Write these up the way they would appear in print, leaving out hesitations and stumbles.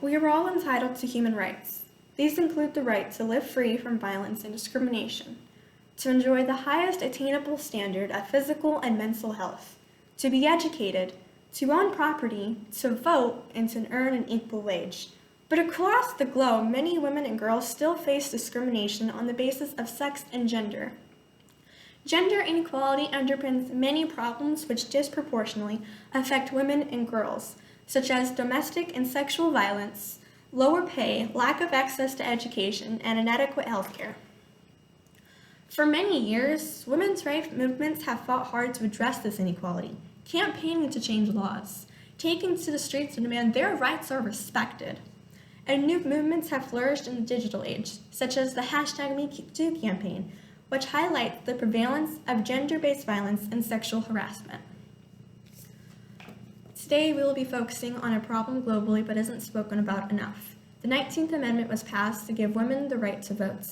we are all entitled to human rights. These include the right to live free from violence and discrimination, to enjoy the highest attainable standard of physical and mental health, to be educated, to own property, to vote, and to earn an equal wage. But across the globe, many women and girls still face discrimination on the basis of sex and gender. Gender inequality underpins many problems which disproportionately affect women and girls, such as domestic and sexual violence, lower pay, lack of access to education, and inadequate health care. For many years, women's rights movements have fought hard to address this inequality, campaigning to change laws, taking to the streets to demand their rights are respected. And new movements have flourished in the digital age, such as the #MeToo campaign, which highlights the prevalence of gender-based violence and sexual harassment. Today, we will be focusing on a problem globally but isn't spoken about enough. The 19th Amendment was passed to give women the right to vote,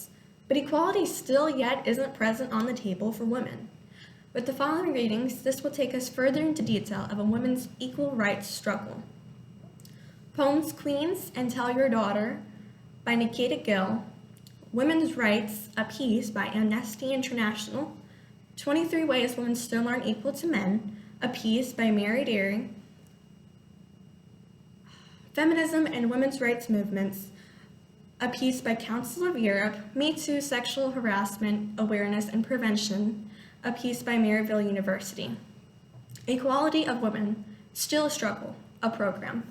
but equality still yet isn't present on the table for women. With the following readings, this will take us further into detail of a women's equal rights struggle. Poems Queens and Tell Your Daughter by Nikita Gill, Women's Rights, A Piece by Amnesty International, 23 Ways Women Still Aren't Equal to Men, A Piece by Mary Derry, Feminism and Women's Rights Movements, A Piece by Council of Europe, Me Too, Sexual Harassment, Awareness and Prevention, A Piece by Maryville University. Equality of Women, Still a Struggle, a program.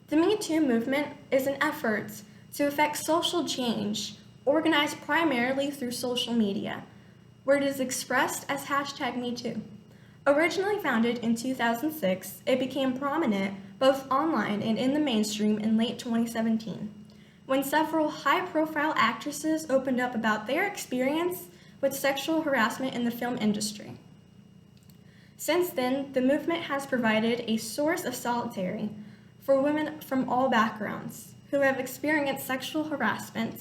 The Me Too movement is an effort to effect social change, organized primarily through social media, where it is expressed as #MeToo. Originally founded in 2006, it became prominent both online and in the mainstream in late 2017, when several high-profile actresses opened up about their experience with sexual harassment in the film industry. Since then, the movement has provided a source of solidarity for women from all backgrounds who have experienced sexual harassment,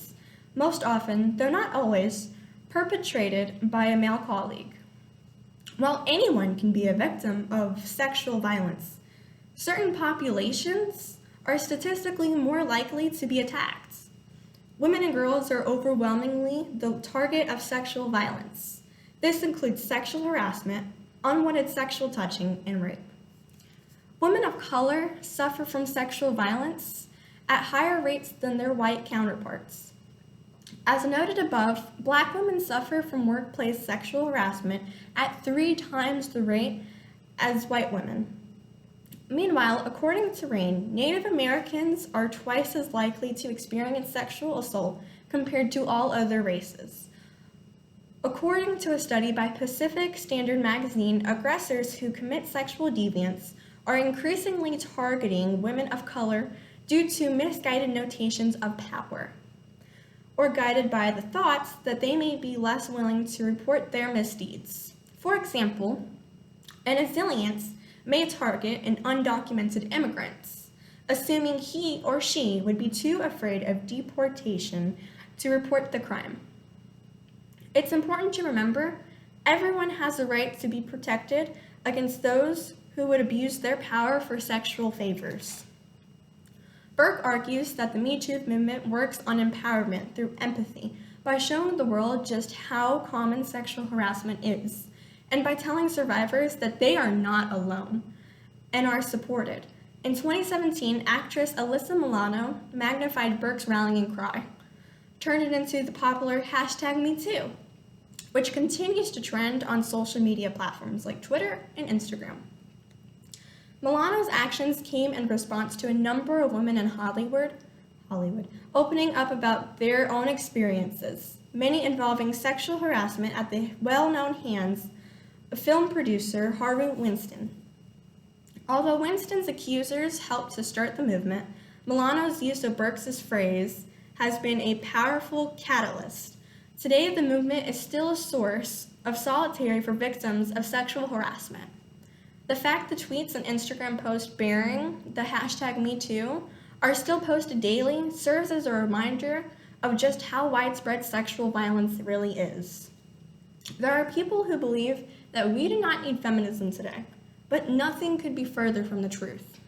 most often, though not always, perpetrated by a male colleague. While anyone can be a victim of sexual violence, certain populations are statistically more likely to be attacked. Women and girls are overwhelmingly the target of sexual violence. This includes sexual harassment, unwanted sexual touching, and rape. Women of color suffer from sexual violence at higher rates than their white counterparts. As noted above, Black women suffer from workplace sexual harassment at 3 times the rate as white women. Meanwhile, according to RAINN, Native Americans are twice as likely to experience sexual assault compared to all other races. According to a study by Pacific Standard Magazine, aggressors who commit sexual deviance are increasingly targeting women of color due to misguided notions of power, or guided by the thoughts that they may be less willing to report their misdeeds. For example, an assailant may target an undocumented immigrant, assuming he or she would be too afraid of deportation to report the crime. It's important to remember everyone has the right to be protected against those who would abuse their power for sexual favors. Burke argues that the Me Too movement works on empowerment through empathy by showing the world just how common sexual harassment is, and by telling survivors that they are not alone and are supported. In 2017, actress Alyssa Milano magnified Burke's rallying cry, turned it into the popular #MeToo, which continues to trend on social media platforms like Twitter and Instagram. Milano's actions came in response to a number of women in Hollywood, opening up about their own experiences, many involving sexual harassment at the well-known hands of film producer Harvey Weinstein. Although Weinstein's accusers helped to start the movement, Milano's use of Burke's phrase has been a powerful catalyst. Today, the movement is still a source of solidarity for victims of sexual harassment. The fact the tweets and Instagram posts bearing the #MeToo are still posted daily serves as a reminder of just how widespread sexual violence really is. There are people who believe that we do not need feminism today, but nothing could be further from the truth.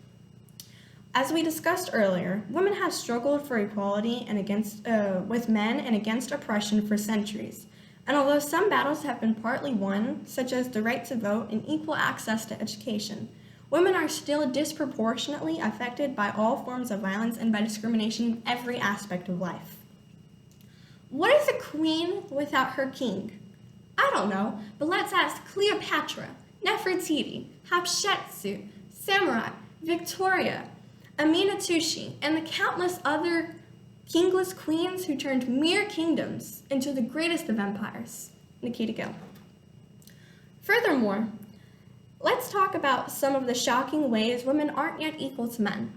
As we discussed earlier, women have struggled for equality and with men and against oppression for centuries. And although some battles have been partly won, such as the right to vote and equal access to education, women are still disproportionately affected by all forms of violence and by discrimination in every aspect of life. What is a queen without her king? I don't know, but let's ask Cleopatra, Nefertiti, Hatshepsut, Samurai, Victoria, Aminatushi, and the countless other kingless queens who turned mere kingdoms into the greatest of empires. Nikita Gill. Furthermore, let's talk about some of the shocking ways women aren't yet equal to men.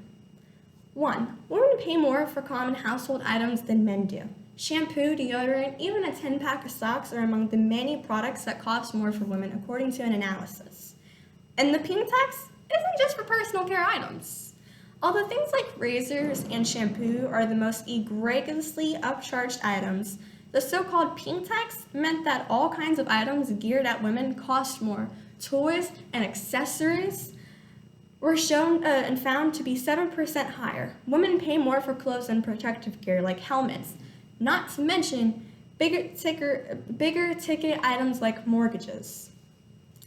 1. Women pay more for common household items than men do. Shampoo, deodorant, even a 10-pack of socks are among the many products that cost more for women, according to an analysis. And the pink tax isn't just for personal care items. Although things like razors and shampoo are the most egregiously upcharged items, the so-called pink tax meant that all kinds of items geared at women cost more. Toys and accessories were shown and found to be 7% higher. Women pay more for clothes and protective gear like helmets, not to mention bigger ticket items like mortgages.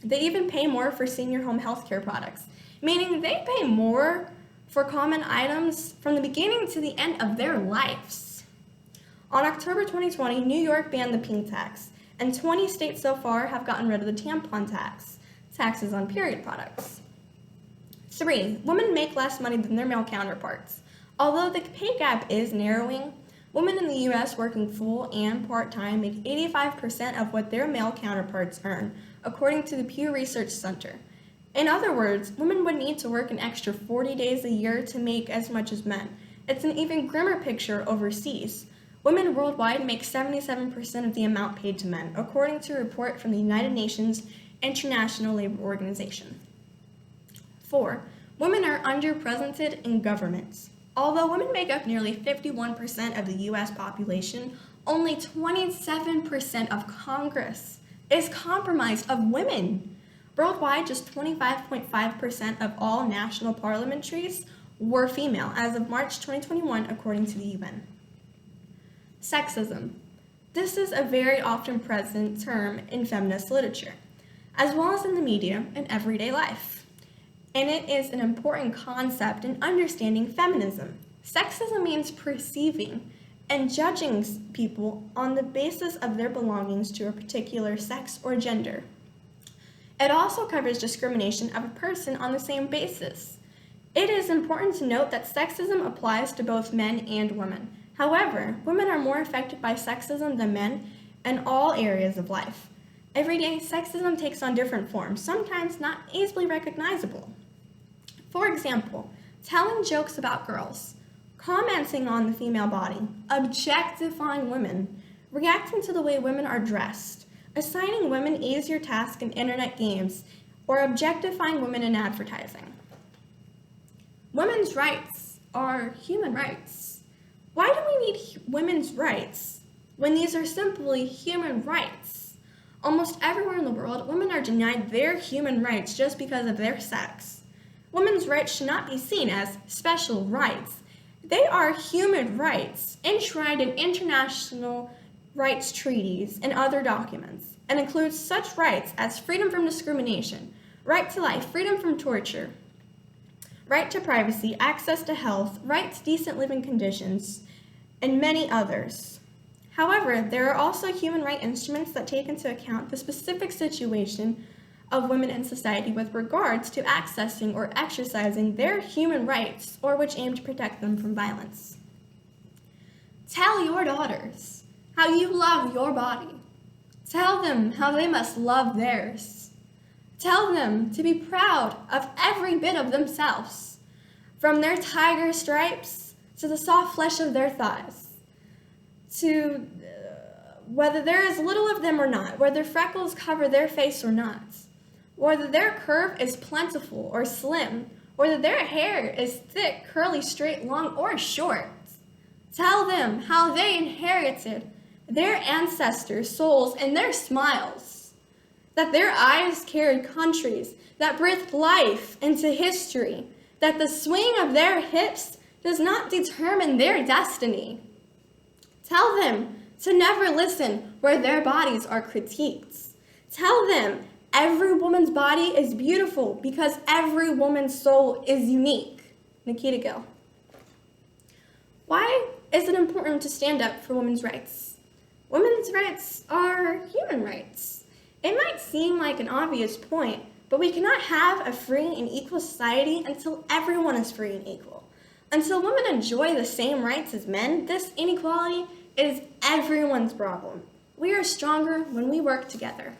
They even pay more for senior home healthcare products, meaning they pay more for common items from the beginning to the end of their lives. On October 2020, New York banned the pink tax, and 20 states so far have gotten rid of the tampon tax, taxes on period products. 3. Women make less money than their male counterparts. Although the pay gap is narrowing, women in the U.S. working full and part-time make 85% of what their male counterparts earn, according to the Pew Research Center. In other words, women would need to work an extra 40 days a year to make as much as men. It's an even grimmer picture overseas. Women worldwide make 77% of the amount paid to men, according to a report from the United Nations International Labor Organization. 4. Women are underrepresented in governments. Although women make up nearly 51% of the U.S. population, only 27% of Congress is comprised of women. Worldwide, just 25.5% of all national parliamentaries were female as of March 2021, according to the UN. Sexism. This is a very often present term in feminist literature, as well as in the media and everyday life. And it is an important concept in understanding feminism. Sexism means perceiving and judging people on the basis of their belongings to a particular sex or gender. It also covers discrimination of a person on the same basis. It is important to note that sexism applies to both men and women. However, women are more affected by sexism than men in all areas of life. Every day, sexism takes on different forms, sometimes not easily recognizable. For example, telling jokes about girls, commenting on the female body, objectifying women, reacting to the way women are dressed, assigning women easier tasks in internet games, or objectifying women in advertising. Women's rights are human rights. Why do we need women's rights when these are simply human rights? Almost everywhere in the world, women are denied their human rights just because of their sex. Women's rights should not be seen as special rights. They are human rights enshrined in international rights treaties and other documents, and includes such rights as freedom from discrimination, right to life, freedom from torture, right to privacy, access to health, right to decent living conditions, and many others. However, there are also human rights instruments that take into account the specific situation of women in society with regards to accessing or exercising their human rights, or which aim to protect them from violence. Tell your daughters how you love your body. Tell them how they must love theirs. Tell them to be proud of every bit of themselves, from their tiger stripes to the soft flesh of their thighs, to whether there is little of them or not, whether freckles cover their face or not, whether their curve is plentiful or slim, whether their hair is thick, curly, straight, long, or short. Tell them how they inherited their ancestors' souls and their smiles, that their eyes carried countries, that breathed life into history, that the swing of their hips does not determine their destiny. Tell them to never listen where their bodies are critiqued. Tell them every woman's body is beautiful because every woman's soul is unique. Nikita Gill. Why is it important to stand up for women's rights? Women's rights are human rights. It might seem like an obvious point, but we cannot have a free and equal society until everyone is free and equal. Until women enjoy the same rights as men, this inequality is everyone's problem. We are stronger when we work together.